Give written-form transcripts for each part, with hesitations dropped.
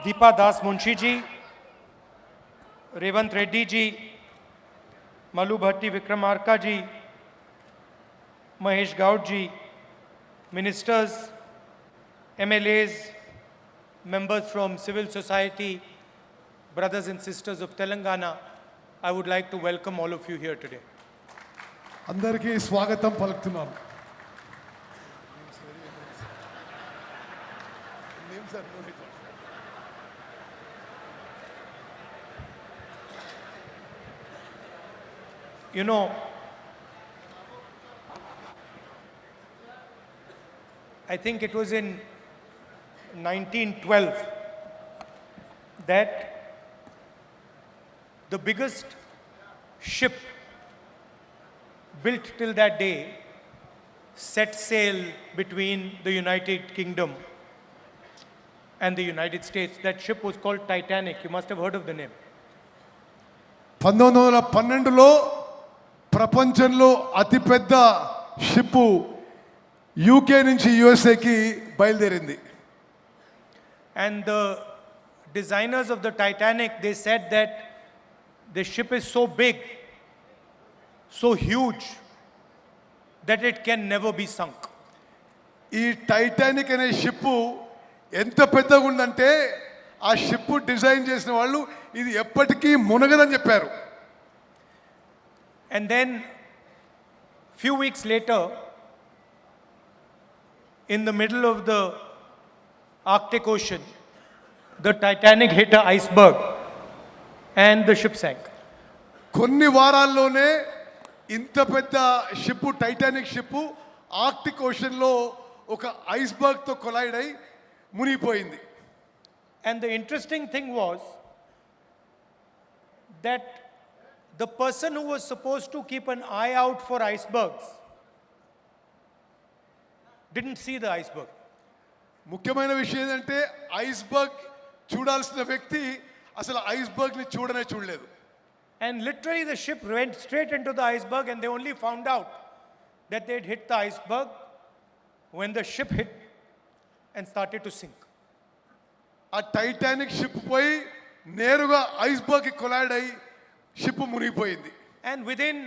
Deepa Das Munshi ji, Revant Reddy ji, Malu Bhatti Vikramarka ji, Mahesh Gaud ji, ministers, MLAs, members from civil society, brothers and sisters of Telangana, I would like to welcome all of you here today. అందరికీ స్వాగతం పలుకుతున్నాం. You know, I think it was in 1912 that the biggest ship built till that day set sail between the United Kingdom and the United States. That ship was called Titanic. You must have heard of the name. 1912లో ప్రపంచంలో అతిపెద్ద ship UK నుంచి యుఎస్ఏకి బయలుదేరింది. And the designers of the Titanic, they said that the ship is so big, so huge, that it can never be sunk. ఈ Titanic అనే ship ఎంత పెద్దగా ఉందంటే ఆ షిప్ డిజైన్ చేసిన వాళ్ళు ఇది ఎప్పటికీ మునగదని చెప్పారు. And then few weeks later, in the middle of the Arctic Ocean, the Titanic hit an iceberg and the ship sank. కొన్ని వారాల్లోనే ఇంత పెద్ద షిప్ టైటానిక్ షిప్ ఆర్క్టిక్ ఓషన్లో ఒక ఐస్బర్గ్తో కొలైడ్ అయి మునిగిపోయింది. And the interesting thing was that the person who was supposed to keep an eye out for icebergs didn't see the iceberg. ముఖ్యమైన విషయం ఏంటంటే iceberg చూడాల్సిన వ్యక్తి అసలు ఐస్బర్గ్ని చూడలేదు. And literally the ship went straight into the iceberg and they only found out that they'd hit the iceberg when the ship hit and started to sink. ఆ Titanic ship పోయి నేరుగా ఐస్బర్గ్ కి collide అయి ship మునిగిపోయింది. And within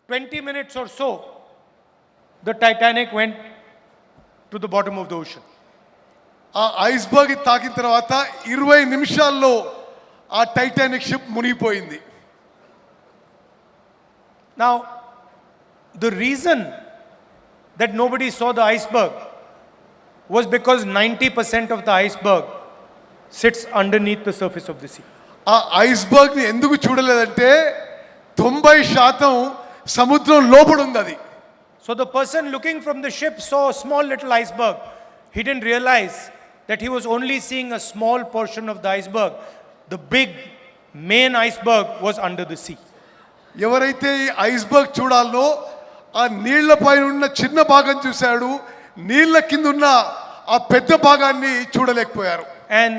20 minutes or so, the Titanic went to the bottom of the ocean. ఆ iceberg తాకిన తర్వాత 20 నిమిషాల్లో ఆ టైటానిక్ షిప్ మునిగిపోయింది. Now, the reason that nobody saw the iceberg was because 90% of the iceberg sits underneath the surface of the sea. ఆ iceberg ని ఎందుకు చూడలేదంటే 90% సముద్రం లోపల ఉంది అది. So the person looking from the ship saw a small little iceberg. He didn't realize that he was only seeing a small portion of the iceberg. The big main iceberg was under the sea. ఎవరైతే ఈ iceberg చూడాలనో ఆ నీళ్ల పైన ఉన్న చిన్న భాగం చూశాడు, నీళ్ల కింద ఉన్న ఆ పెద్ద భాగాన్ని చూడలేకపోయారు. And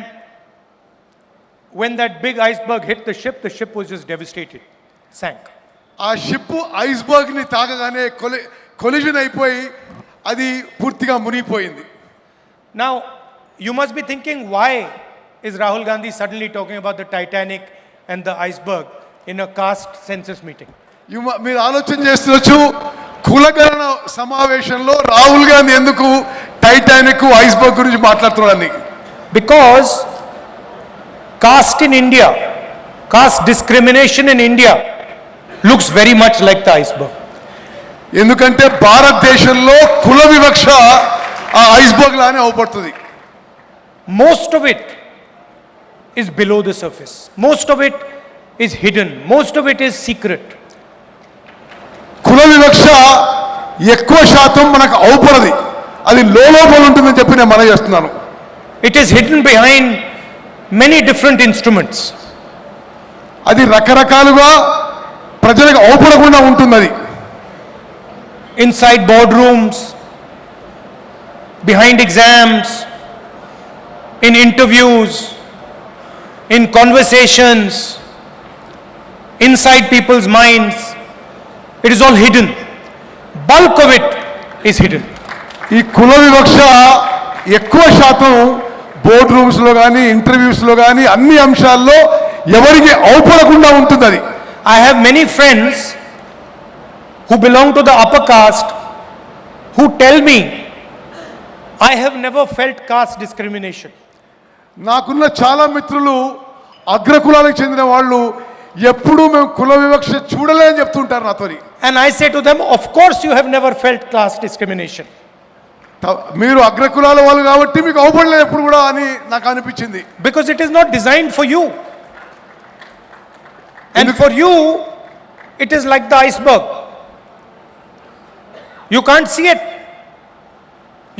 when that big iceberg hit the ship was just devastated, sank. ఆ షిప్ ఐస్బర్గ్ ని తాకగానే కొలిజన్ అయిపోయి అది పూర్తిగా మునిగిపోయింది. Now you must be thinking, why is Rahul Gandhi suddenly talking about the Titanic and the iceberg in a caste census meeting? మీరు ఆలోచన చేస్తున్నారు, కులగణన సమావేశంలో రాహుల్ గాంధీ ఎందుకు టైటానిక్ ఐస్బర్గ్ గురించి మాట్లాడుతున్నారని. Because caste in India, caste discrimination in India looks very much like the iceberg. ఎందుకంటే భారతదేశంలో కుల వివక్ష ఆ ఐస్బర్గ్ లానే అవుపడుతుంది. Most of it is below the surface. Most of it is hidden. Most of it is secret. కుల వివక్ష ఎక్కువ శాతం మనకు అవుపడది, అది లోపల ఉంటుందని చెప్పి నేను మనం చేస్తున్నాను. It is hidden behind many different instruments. అది రకరకాలుగా ప్రజలకు అవుపడకుండా ఉంటుంది. అది inside boardrooms, behind exams, in interviews, in conversations, inside people's minds. It is all hidden. Bulk of it is hidden. ఈ కుల వివక్ష ఎక్కువ శాతం బోర్డ్ రూమ్స్లో కానీ ఇంటర్వ్యూస్లో కానీ అన్ని అంశాల్లో ఎవరికి అవపడకుండా ఉంటుంది అది. I have many friends who belong to the upper caste who tell me, I have never felt caste discrimination. నాకున్న చాలా మిత్రులు అగ్రకులాలకు చెందిన వాళ్ళు ఎప్పుడూ మేము కుల వివక్ష చూడలేదని చెప్తుంటారు నాతోని. And I say to them, of course you have never felt caste discrimination. మీరు అగ్రకులాల వాళ్ళు కాబట్టి మీకు అవపడలేదు ఎప్పుడు కూడా అని నాకు అనిపించింది. Because it is not designed for you. And for you, it is like the iceberg. You can't see it.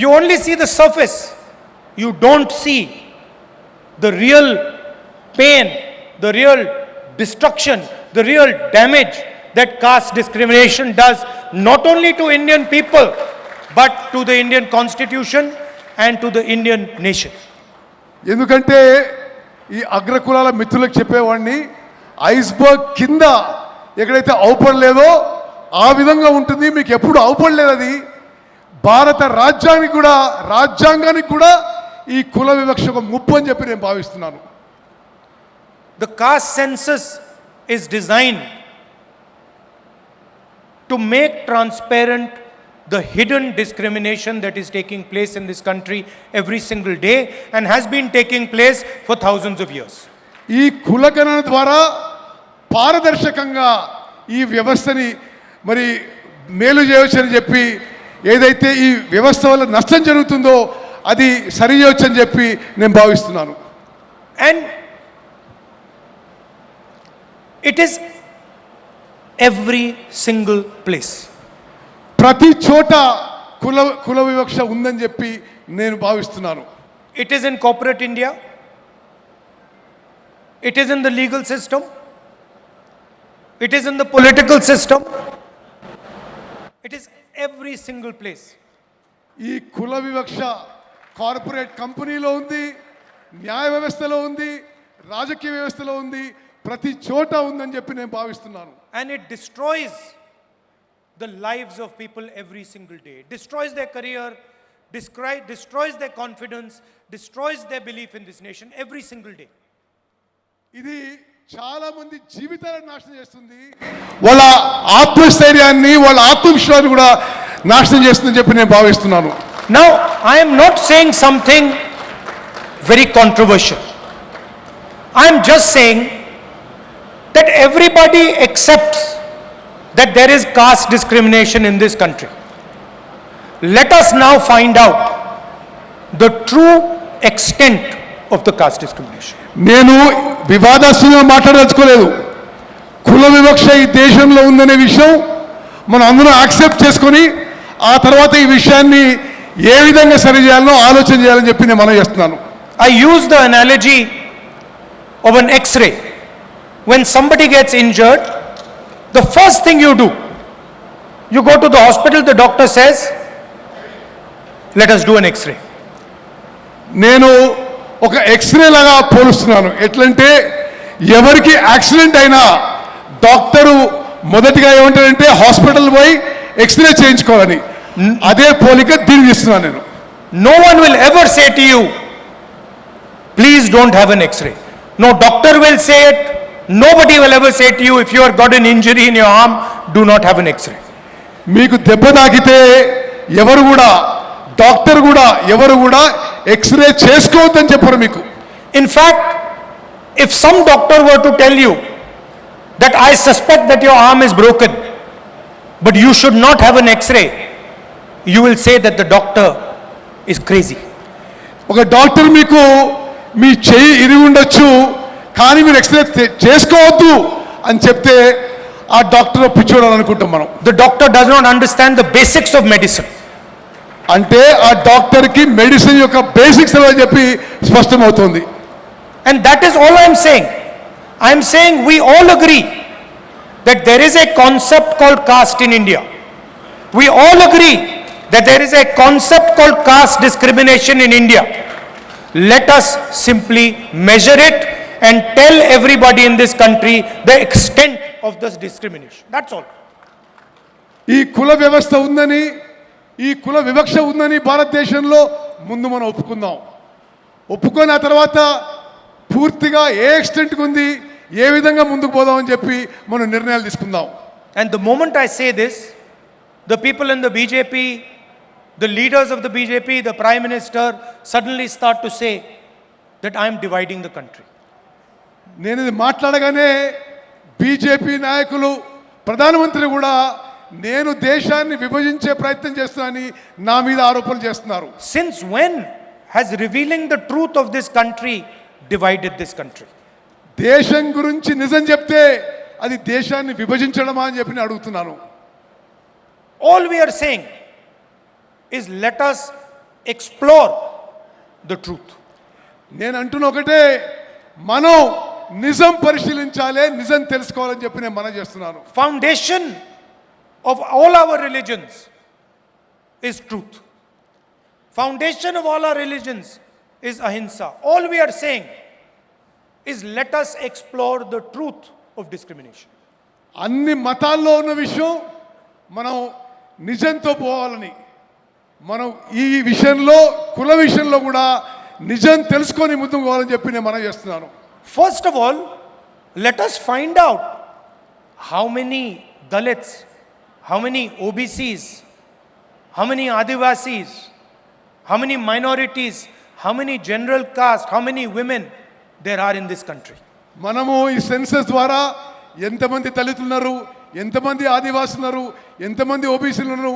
You only see the surface. You don't see the real pain, the real destruction, the real damage that caste discrimination does not only to Indian people but to the Indian constitution and to the Indian nation. ఎందుకంటే ఈ అగ్రకులాల మిత్రులకు చెప్పేవాడిని iceberg కింద ఎక్కడైతే అవపడలేదో ఆ విధంగా ఉంటుంది, మీకు ఎప్పుడు అవపడలేదు అది. భారత రాజ్యాంగానికి కూడా ఈ కుల వివక్ష ఒక ముప్పు అని చెప్పి నేను భావిస్తున్నాను. The caste census is designed to make transparent the hidden discrimination that is taking place in this country every single day and has been taking place for thousands of years. ఈ కులగణన ద్వారా పారదర్శకంగా ఈ వ్యవస్థని మరి మేలు చేయవచ్చని చెప్పి ఏదైతే ఈ వ్యవస్థ వల్ల నష్టం జరుగుతుందో అది సరి చేయవచ్చని చెప్పి నేను భావిస్తున్నాను. And it is every single place. ప్రతి చోట కుల వివక్ష ఉందని చెప్పి నేను భావిస్తున్నాను. It is in corporate India. It is in the legal system. It is in the political system. It is every single place. ఈ కుల వివక్ష కార్పొరేట్ కంపెనీలో ఉంది, న్యాయ వ్యవస్థలో ఉంది, రాజకీయ వ్యవస్థలో ఉంది, ప్రతి చోట ఉందని చెప్పి నేను భావిస్తున్నాను. And it destroys the lives of people every single day. It destroys their career, destroys their confidence, destroys their belief in this nation every single day. ఇది చాలా మంది జీవితాలను నాశనం చేస్తుంది, వాళ్ళ ఆత్మస్థైర్యాన్ని వాళ్ళ ఆత్మవిశ్వాసాన్ని కూడా నాశనం చేస్తుందని చెప్పి నేను భావిస్తున్నాను. Now, I am not saying something very controversial. I am just saying that everybody accepts that there is caste discrimination in this country. Let us now find out the true extent of the caste discrimination. నేను వివాదాస్పదంగా మాట్లాడదలుచుకోలేదు. కుల వివక్ష ఈ దేశంలో ఉందనే విషయం మనం అందరం యాక్సెప్ట్ చేసుకొని ఆ తర్వాత ఈ విషయాన్ని ఏ విధంగా సరి చేయాలో ఆలోచన చేయాలని చెప్పి నేను మనం చేస్తున్నాను. I use the analogy of an X-ray. When somebody gets injured, the first thing you do, you go to the hospital, the doctor says, let us do an X-ray. నేను ఒక ఎక్స్రే లాగా పోలుస్తున్నాను. ఎట్లంటే ఎవరికి యాక్సిడెంట్ అయినా doctor మొదటిగా ఏమంటారంటే hospital పోయి x ray చేయించుకోవాలని, అదే పోలిక దీన్ని ఇస్తున్నాను నేను. No one will ever say to you, please don't have an X-ray. No doctor will say it. Nobody will ever say to you, if you have got an injury in your arm, do not have an X-ray. మీకు దెబ్బ తాకితే ఎవరు కూడా doctor కూడా ఎవరు కూడా x ray చేసుకోవద్దని చెప్పరు మీకు. In fact, if some doctor were to tell you that I suspect that your arm is broken, but you should not have an X-ray, you will say that the doctor is crazy. ఒక doctor మీకు మీ చెయ్యి ఇరిగి ఉండొచ్చు కానీ మీరు x ray చేసుకోవద్దు అని చెప్తే ఆ డాక్టర్ పిచ్చోడు అనుకుంటాం మనం. The doctor does not understand the basics of medicine. అంటే ఆ డాక్టర్కి మెడిసిన్ యొక్క బేసిక్స్ అని చెప్పి స్పష్టమవుతుంది. And that is all I am saying. I am saying we all agree that there is a concept called caste in India. We all agree that there is a concept called caste discrimination in India. Let us simply measure it and tell everybody in this country the extent of this discrimination. That's all. ఈ కుల వ్యవస్థ ఉందని, ఈ కుల వివక్ష ఉందని భారతదేశంలో ముందు మనం ఒప్పుకుందాం. ఒప్పుకొని ఆ తర్వాత పూర్తిగా ఏ ఎక్స్టెంట్కి ఉంది, ఏ విధంగా ముందుకు పోదామని చెప్పి మనం నిర్ణయాలు తీసుకుందాం. And the moment I say this, the people in the BJP, the leaders of the BJP, the Prime Minister suddenly start to say that I am dividing the country. నేను ఇది మాట్లాడగానే బీజేపీ నాయకులు, ప్రధానమంత్రి కూడా నేను దేశాన్ని విభజించే ప్రయత్నం చేస్తున్నానని నా మీద ఆరోపణలు చేస్తున్నారు. Since when has revealing the truth of this country divided this country? దేశం గురించి నిజం చెప్తే అది దేశాన్ని విభజించడమా అని చెప్పి నేను అడుగుతున్నాను. All we are saying is let us explore the truth. నేను అంటున్న ఒకటే, మనం నిజం పరిశీలించాలి, నిజం తెలుసుకోవాలని చెప్పి నేను మనం చేస్తున్నాను. Foundation of all our religions is truth. Foundation of all our religions is ahimsa. All we are saying is let us explore the truth of discrimination. అన్ని మతాల్లో ఉన్న విషయం మనం నిజంతో పోవాలని, మనం ఈ విషయంలో కుల విషయంలో కూడా నిజం తెలుసుకొని ముందుకు పోవాలని చెప్పి నేను మనం చేస్తున్నాను. First of all, let us find out how many Dalits, how many OBCs, how many Adivasis, how many minorities, how many general caste, how many women there are in this country. మనము ఈ census ద్వారా ఎంతమంది దళితులు ఉన్నారు, ఎంతమంది ఆదివాసులు ఉన్నారు, ఎంతమంది ఓబీసీలు ఉన్నారు,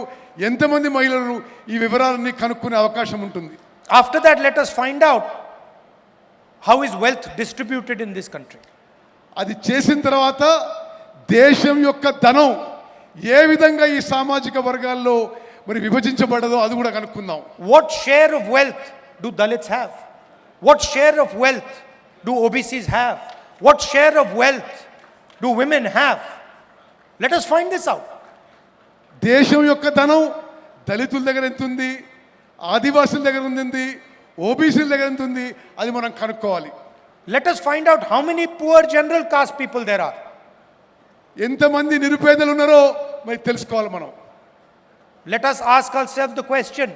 ఎంతమంది మహిళలు, ఈ వివరాలన్నీ కనుక్కునే అవకాశం ఉంటుంది. After that, let us find out how is wealth distributed in this country. అది చేసిన తర్వాత దేశం యొక్క ధనం ఏ విధంగా ఈ సామాజిక వర్గాల్లో మరి విభజించబడదో అది కూడా కనుక్కుందాం. What share of wealth do Dalits have? What share of wealth do OBCs have? What share of wealth do women have? Let us find this out. దేశం యొక్క ధనం దళితుల దగ్గర ఎంత ఉంది, ఆదివాసుల దగ్గర ఉంది, ఓబీసీల దగ్గర ఎంత ఉంది, అది మనం కనుక్కోవాలి. Let us find out how many poor general caste people there are. ఎంతమంది నిరుపేదలు ఉన్నారో మరి తెలుసుకోవాలి మనం. Let us ask ourselves the question,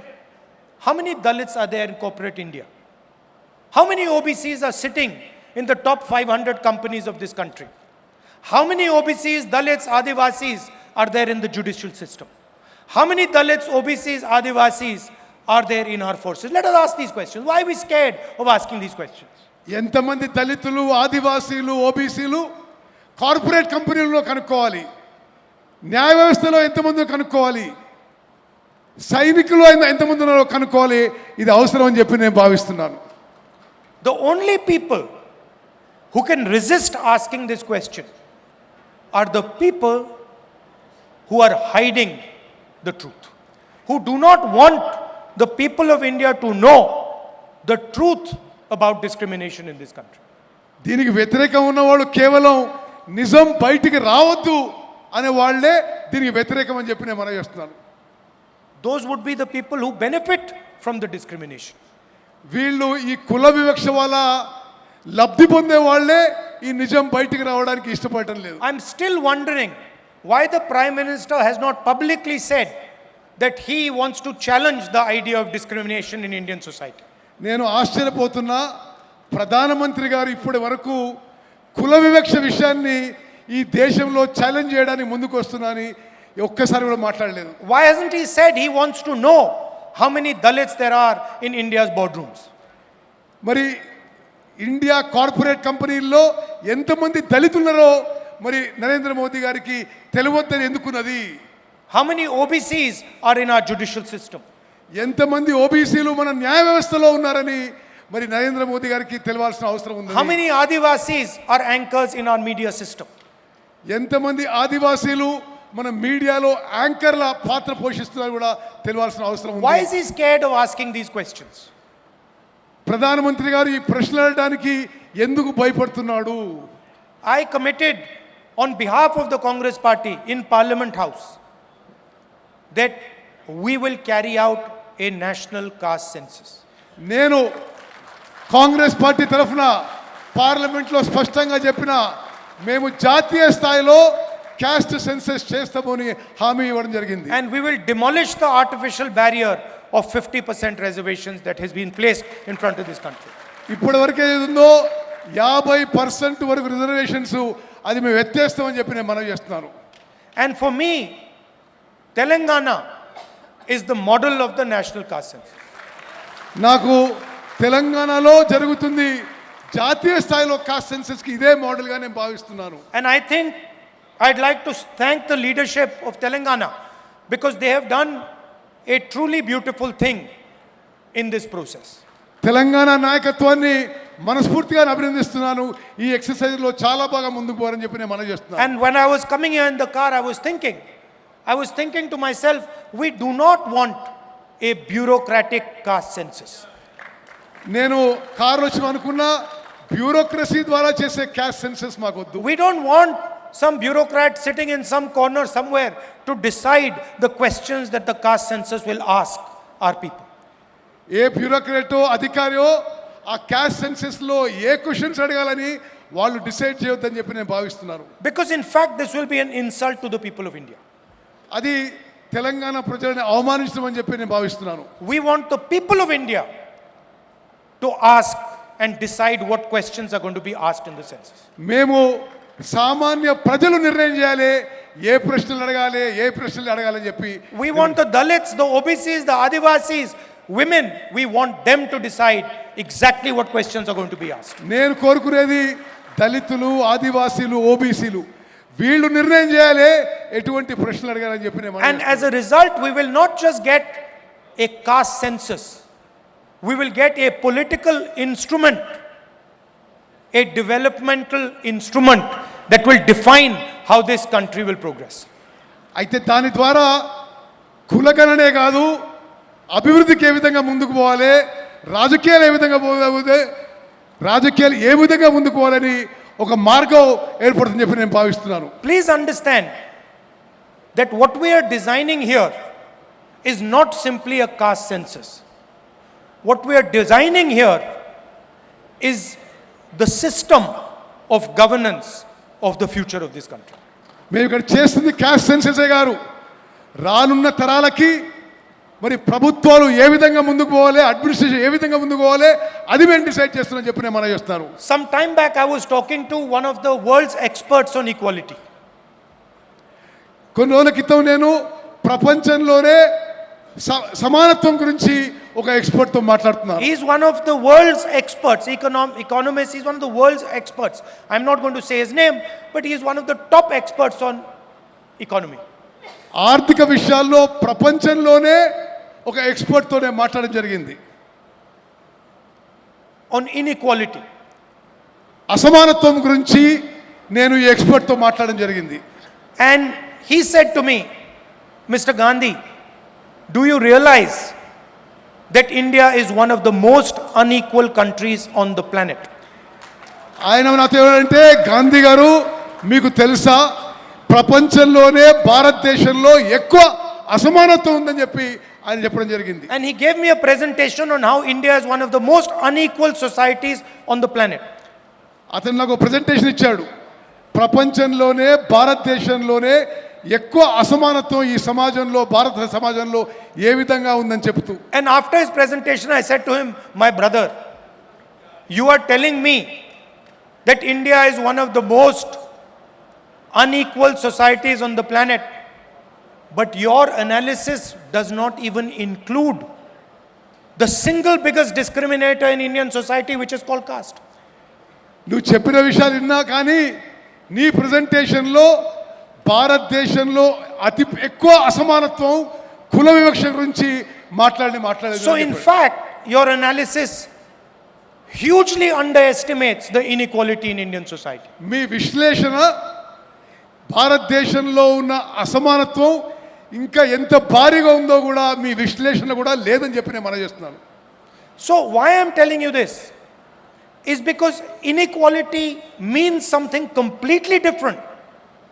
how many Dalits are there in corporate India? How many OBCs are sitting in the top 500 companies of this country? How many OBCs, Dalits, Adivasis are there in the judicial system? How many Dalits, OBCs, Adivasis are there in our forces? Let us ask these questions. Why are we scared of asking these questions? ఎంతమంది దళితులు, ఆదివాసీలు, ఓబీసీలు corporate కంపెనీల్లో కనుక్కోవాలి, న్యాయ వ్యవస్థలో ఎంతమంది కనుక్కోవాలి, సైనికులు ఎంతమంది ఉన్నారో కనుక్కోవాలి. ఇది అవసరం అని చెప్పి నేను భావిస్తున్నాను. The only people who can resist asking this question are the people who are hiding the truth, who do not want the people of India to know the truth about discrimination in this country. దీనికి వ్యతిరేకం ఉన్నవాళ్ళు కేవలం నిజం బయటికి రావద్దు అనే వాళ్ళే దీనికి వ్యతిరేకం అని చెప్పి నేను మనం చేస్తున్నాను. Those would be the people who benefit from the discrimination. వీళ్ళు ఈ కుల వివక్ష వల్ల లబ్ధి పొందే వాళ్ళే ఈ నిజం బయటికి రావడానికి ఇష్టపడటం లేదు. I'm still wondering why the Prime Minister has not publicly said that he wants to challenge the idea of discrimination in Indian society. నేను ఆశ్చర్యపోతున్నా, ప్రధానమంత్రి గారు ఇప్పటి వరకు కుల వివక్ష విషయాన్ని ఈ దేశంలో ఛాలెంజ్ చేయడానికి ముందుకు వస్తున్నానని ఒక్కసారి కూడా మాట్లాడలేదు. Why hasn't he said he wants to know how many Dalits there are in India's boardrooms? మరి ఇండియా కార్పొరేట్ కంపెనీల్లో ఎంతమంది దళితులున్నారో మరి నరేంద్ర మోదీ గారికి తెలియవద్దని ఎందుకున్నది? How many OBCs are in our judicial system? ఎంతమంది ఓబీసీలు మన న్యాయ వ్యవస్థలో ఉన్నారని మరి నరేంద్ర మోదీ గారికి తెలియాల్సిన అవసరం ఉంది. How many Adivasis are anchors in our media system? ఎంతమంది ఆదివాసీలు మన మీడియాలో యాంకర్ల పాత్ర పోషిస్తున్నారు కూడా తెలియాల్సిన అవసరం Why ఉంది. is he scared of asking these questions? ప్రధానమంత్రి గారు ఈ ప్రశ్నలు అడగడానికి ఎందుకు భయపడుతున్నాడు? I committed on behalf of the Congress party in Parliament House that we will carry out a national caste census. నేను కాంగ్రెస్ పార్టీ తరఫున పార్లమెంట్లో స్పష్టంగా చెప్పిన మేము జాతీయ స్థాయిలో క్యాస్ట్ సెన్సస్ చేస్తామని హామీ ఇవ్వడం జరిగింది. And we will demolish the artificial barrier of 50% reservations that has been placed in front of this country. ఇప్పటి వరకు ఏది ఉందో 50% వరకు రిజర్వేషన్స్ అది మేము ఎత్తేస్తామని చెప్పి నేను మనవి చేస్తున్నాను. And for me, Telangana is the model of the national caste census. నాకు తెలంగాణలో జరుగుతుంది జాతీయ స్థాయిలో కాస్ట్ సెన్సస్కి ఇదే మోడల్గా నేను భావిస్తున్నాను. And I think I'd like to thank the leadership of Telangana because they have done a truly beautiful thing in this process. Telangana నాయకత్వాన్ని మనస్ఫూర్తిగా అభినందిస్తున్నాను. ఈ ఎక్సర్సైజ్లో చాలా బాగా ముందుకు పోవాలని చెప్పి నేను మనవి చేస్తున్నాను. And when I was coming here in the car, I was thinking to myself, we do not want a bureaucratic caste census. నేను కారులో వచ్చి అనుకున్నా బ్యూరోక్రసీ ద్వారా చేసే క్యాస్ట్ సెన్సస్ మాకొద్దు. We don't want some bureaucrat sitting in some corner somewhere to decide the questions that the caste census will ask our people. ఏ బ్యూరోక్రాటో అధికారియో ఆ caste సెన్సస్లో ఏ questions అడగాలని వాళ్ళు డిసైడ్ చేయొద్దని చెప్పి నేను భావిస్తున్నాను. Because in fact, this will be an insult to the people of India. అది తెలంగాణ ప్రజలను అవమానించడం అని చెప్పి నేను భావిస్తున్నాను. We want the people of India to ask and decide what questions are going to be asked in the census. మేము సామాన్య ప్రజలు నిర్ణయం చేయాలి ఏ ప్రశ్నలు అడగాలి ఏ ప్రశ్నలు అడగాలని చెప్పి. We want the Dalits, the OBCs, the Adivasis, women, we want them to decide exactly what questions are going to be asked. నేను కోరుకునేది దళితులు ఆదివాసీలు ఓబీసీలు వీళ్ళు నిర్ణయం చేయాలి ఎటువంటి ప్రశ్నలు అడగాలని చెప్పి నేను. And as a result, we will not just get a caste census, we will get a political instrument, a developmental instrument that will define how this country will progress. అయితే దాని ద్వారా కులగణనే కాదు అభివృద్ధికి ఏ విధంగా ముందుకు పోవాలి రాజకీయాలు ఏ విధంగా పోవాలి రాజకీయాలు ఏ విధంగా ముందుకు పోవాలని ఒక మార్గం ఏర్పడుతుందని చెప్పి నేను భావిస్తున్నాను. Please understand that what we are designing here is not simply a caste census. What we are designing here is the system of governance of the future of this country. మేము ఇక్కడ చేస్తుంది క్యాస్ట్ సెన్ససే గారు రానున్న తరాలకి మరి ప్రభుత్వాలు ఏ విధంగా ముందుకు పోవాలి అడ్మినిస్ట్రేషన్ ఏ విధంగా ముందుకు పోవాలి అది మేము డిసైడ్ చేస్తున్నామని చెప్పి నేను మనవి చేస్తాను. Some time back I was talking to one of the world's experts on equality. కొన్ని రోజుల క్రితం నేను ప్రపంచంలోనే సమానత్వం గురించి ఒక ఎక్స్పర్ట్తో మాట్లాడుతున్నాను. He is one of the world's experts, economist. He is one of the world's experts. I'm not going to say his name, but he is one of the top experts on economy. ఆర్థిక విషయాల్లో ప్రపంచంలోనే ఒక ఎక్స్పర్ట్తో నేను మాట్లాడడం జరిగింది. On inequality. అసమానత్వం గురించి నేను ఈ ఎక్స్పర్ట్తో మాట్లాడడం జరిగింది. And he said to me, Mr. Gandhi, do you realize that India is one of the most unequal countries on the planet? ఆయన నాతో ఏమంటే గాంధీ గారు మీకు తెలుసా ప్రపంచంలోనే భారతదేశంలో ఎక్కువ అసమానత్వం ఉందని చెప్పి ఆయన చెప్పడం జరిగింది. And he gave me a presentation on how India is one of the most unequal societies on the planet. అతను నాకు ప్రెజెంటేషన్ ఇచ్చాడు ప్రపంచంలోనే భారతదేశంలోనే ఎక్కువ అసమానత్వం ఈ సమాజంలో భారత సమాజంలో ఏ విధంగా ఉందని చెప్తూ. And after his presentation I said to him, my brother, you are telling me that India is one of the most unequal societies on the planet, but your analysis does not even include the single biggest discriminator in Indian society, which is called caste. నువ్వు చెప్పిన విషయాలు విన్నా కానీ నీ ప్రెజెంటేషన్లో భారతదేశంలో అతి ఎక్కువ అసమానత్వం కుల వివక్ష గురించి మాట్లాడలేదు. So in fact, your analysis hugely underestimates the inequality in Indian society. మీ విశ్లేషణ భారతదేశంలో ఉన్న అసమానత్వం ఇంకా ఎంత భారీగా ఉందో కూడా మీ విశ్లేషణ కూడా లేదని చెప్పి నేను మనవి చేస్తున్నాను. So why I am telling you this is because inequality means something completely different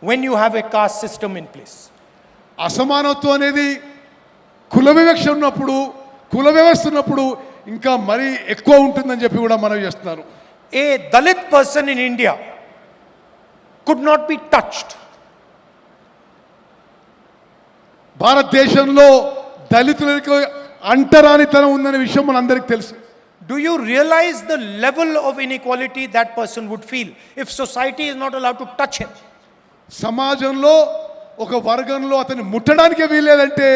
when you have a caste system in place. అసమానత్వం అనేది కుల వివక్ష ఉన్నప్పుడు కుల వ్యవస్థ ఉన్నప్పుడు ఇంకా మరీ ఎక్కువ ఉంటుందని చెప్పి కూడా మనవి చేస్తున్నారు. A Dalit person in India could not be touched. భారతదేశంలో దళితులకు అంటరానితనం ఉందనే విషయం మనందరికీ తెలుసు. Do you realize the level of inequality that person would feel if society is not allowed to touch him? సమాజంలో ఒక వర్గంలో అతన్ని ముట్టడానికి వీలేదంటే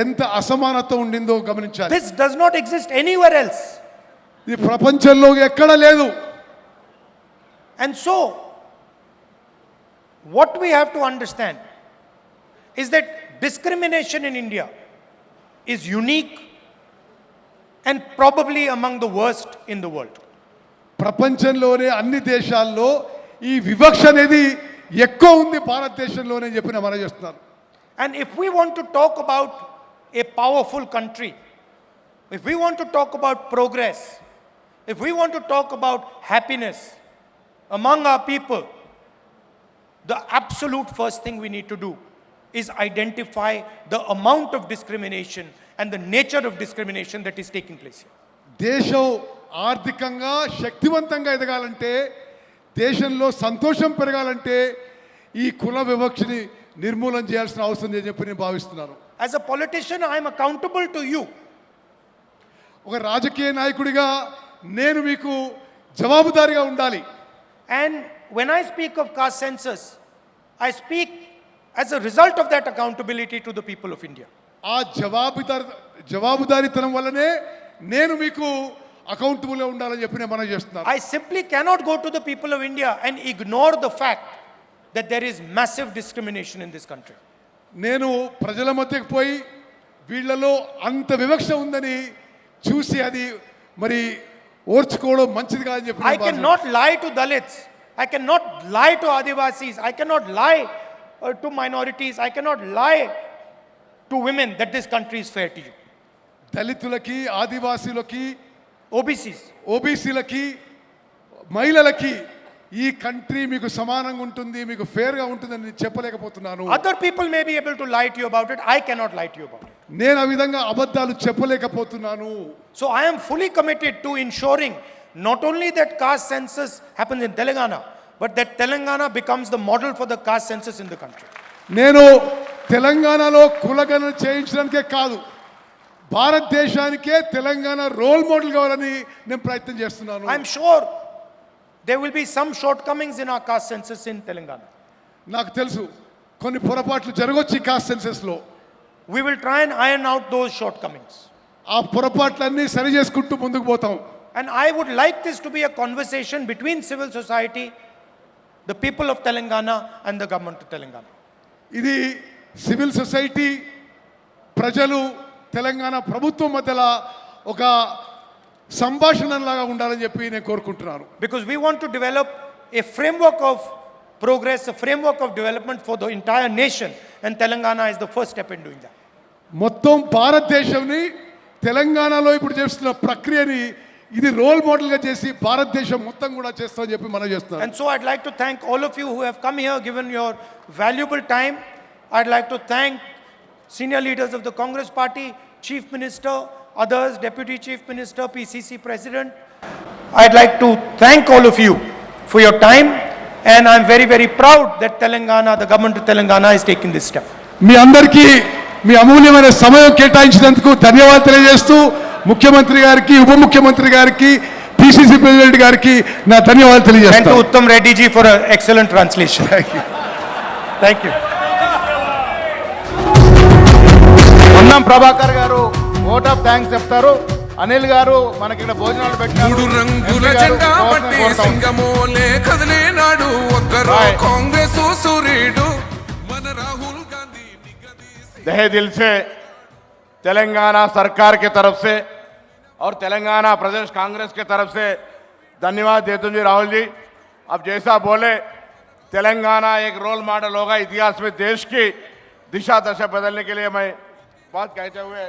ఎంత అసమానత ఉండిందో గమనించాలి. This does not exist anywhere else. ఇది ప్రపంచంలో ఎక్కడ లేదు. And so, what we have to understand is that discrimination in India is unique and probably among the worst in the world. ప్రపంచంలోనే అన్ని దేశాల్లో ఈ వివక్ష అనేది ఎక్కువ ఉంది భారతదేశంలోనే చెప్పిన మనం చేస్తున్నారు. And if we want to talk about a powerful country, if we want to talk about progress, if we want to talk about happiness among our people, the absolute first thing we need to do is identify the amount of discrimination and the nature of discrimination that is taking place here. దేశం ఆర్థికంగా శక్తివంతంగా ఎదగాలంటే, దేశంలో సంతోషం పెరగాలంటే ఈ కుల వివక్షని నిర్మూలన చేయాల్సిన అవసరం అని చెప్పి నేను భావిస్తున్నాను. As a politician, I am accountable to you. ఒక రాజకీయ నాయకుడిగా నేను మీకు జవాబుదారీగా ఉండాలి. And when I speak of caste census, I speak as a result of that accountability to the people of India. ఆ జవాబుదారీతనం వల్లనే నేను మీకు అకౌంటబుల్గా ఉండాలని చెప్పి నేను మనం చేస్తున్నాను. I simply cannot go to the people of India and ignore the fact that there is massive discrimination in this country. నేను ప్రజల మధ్యకు పోయి వీళ్ళలో అంత వివక్ష ఉందని చూసి అది మరి ఓర్చుకోవడం మంచిది కాదని చెప్పి I cannot lie to Dalits. I cannot lie to Adivasis. I cannot lie to minorities. I cannot lie to women that this country is fair to you. దళితులకి, ఆదివాసీలకి, OBCs. ఓబీసీలకి, మహిళలకి ఈ కంట్రీ మీకు సమానంగా ఉంటుంది, మీకు ఫేర్గా ఉంటుందని చెప్పలేకపోతున్నాను. Other people may be able to lie to you about it. I cannot lie to you about it. నేను ఆ విధంగా అబద్ధాలు చెప్పలేకపోతున్నాను. So I am fully committed to ensuring not only that caste census happens in Telangana, but that Telangana becomes the model for the caste census in the country. నేను తెలంగాణలో కులగణన చేయించడానికే కాదు, భారతదేశానికే Telangana role model కావాలని నేను ప్రయత్నం చేస్తున్నాను. I am sure there will be some shortcomings in our caste census in Telangana. నాకు తెలుసు కొన్ని పొరపాట్లు జరగొచ్చు ఈ cost సెన్సస్లో. We will try and iron out those shortcomings. ఆ పొరపాట్లన్నీ సరి చేసుకుంటూ ముందుకు పోతాం. And I would like this to be a conversation between civil society, the people of Telangana and the government of Telangana. ఇది సివిల్ సొసైటీ, ప్రజలు, తెలంగాణ ప్రభుత్వం మధ్యలో ఒక సంభాషణలాగా ఉండాలని చెప్పి నేను కోరుకుంటున్నాను. Because we want to develop a framework of progress, a framework of development for the entire nation, and Telangana is the first step in doing that. మొత్తం భారతదేశంని తెలంగాణలో ఇప్పుడు చేస్తున్న ప్రక్రియని ఇది రోల్ మోడల్గా చేసి భారతదేశం మొత్తం కూడా చేస్తామని చెప్పి మనం చేస్తున్నాం. And so I'd like to thank all of you who have come here, given your valuable time. I'd like to thank senior leaders of the Congress Party, Chief Minister, others, Deputy Chief Minister, PCC President. I'd like to thank all of you for your time, and I'm very, very proud that Telangana, the government of Telangana is taking this step. మీ అందరికీ మీ అమూల్యమైన సమయం కేటాయించినందుకు ధన్యవాదాలు తెలియజేస్తూ ముఖ్యమంత్రి గారికి, ఉప ముఖ్యమంత్రి గారికి, పిసిసి ప్రెసిడెంట్ గారికి నా ధన్యవాదాలు And to తెలియజేస్తాను. Uttam Reddy ji for an excellent translation. Thank you. Thank you. Ponnam Prabhakar గారు ఓట్ ఆఫ్ థ్యాంక్స్ చెప్తారు. అనిల్ గారు మనకి ఇక్కడ భోజనాలు పెట్టారు. మూడు రంగుల జెండా పట్టి సింగమోలే కదిలేనాడు ఒక్కరు కాంగ్రెస్ సూర్యుడు మన రాహుల్ గాంధీ तहे दिल से तेलंगाना सरकार की तरफ से और तेलंगाना प्रदेश कांग्रेस की तरफ से धन्यवाद देता हूं जी राहुल जी. अब जैसा बोले तेलंगाना एक रोल मॉडल होगा इतिहास में, देश की दिशा दशा बदलने के लिए मैं बात कहते हुए